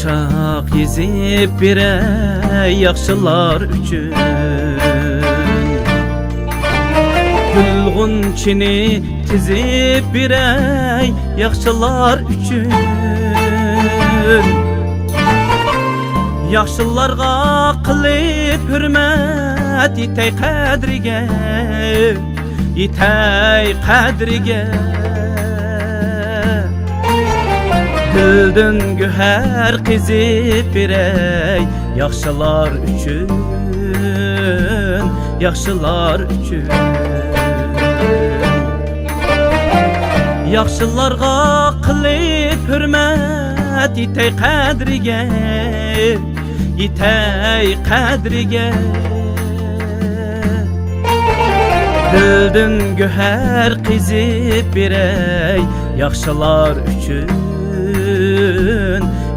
Quchoq yezib beray yaxshilar uchun, gulg'unchini tizib beray yaxshilar uchun. Yaxshilarga qilib hurmat yetay qadriga, yetay qadriga. Dildan güher qizib beray yaxshilar uchun, yaxshilar uchun. Yaxshilarga qilib hurmat yetay qadriga, yetay qadriga. Dildan güher qizib beray yaxshilar uchun,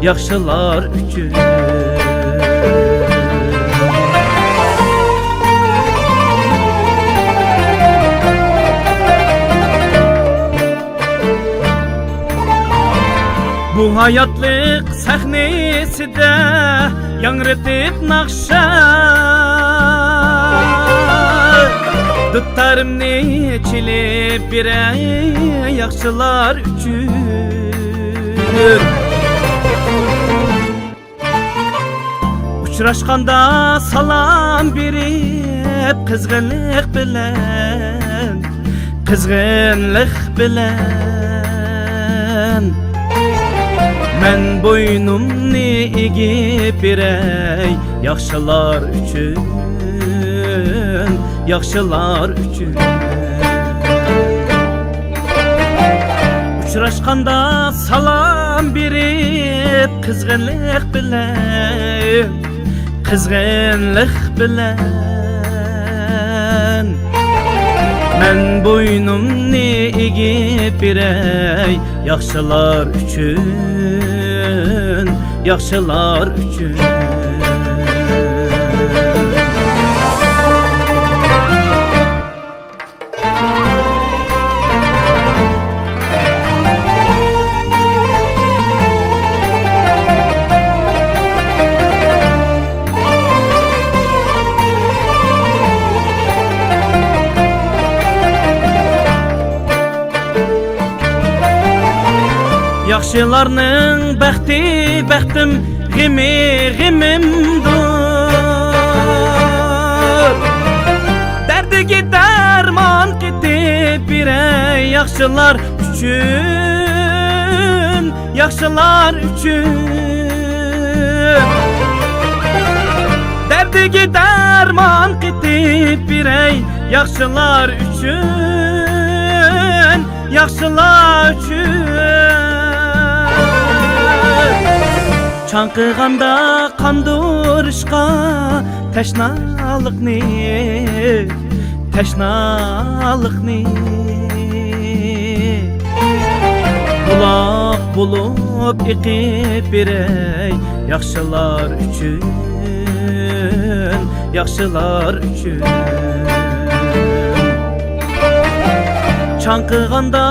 yaxshilar uchun. Bu hayotlik sahnesida yangritib naqsha, duttarimni chilib beray yaxshilar uchun. Uchrashganda salam berib qizg'inlik bilan, qizg'inlik bilan. Men bo'ynumni egib beray yaxshilar uchun, yaxshilar uchun. Uchrashganda salam berib qizg'inlik bilan, qizg'inlik bilan. Men bo'ynumni egib beray yaxshilar uchun, yaxshilar uchun. Yaxshilarning baxti baxtim, g'imi g'imimdir. Dardiga darmon ketib beray yaxshilar uchun, yaxshilar uchun. Dardiga darmon ketib beray yaxshilar uchun, yaxshilar uchun. Çankıganda kandırışqa teşnalıqni, teşnalıqni. Bulaq bulup iqib beray yaxshilar uchun, yaxshilar uchun. Çankıganda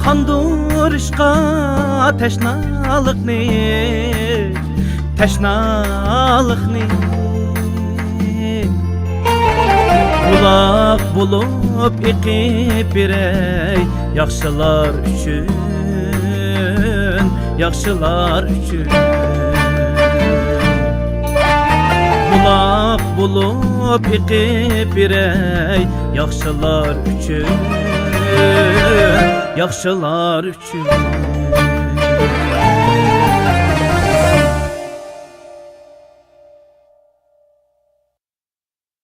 kandırışqa teşnalıqni, teşnalıqni. Bulaq bulup iqib beray yaxshilar uchun, yaxshilar uchun. Bulaq bulup iqib beray yaxshilar uchun, yaxshilar uchun.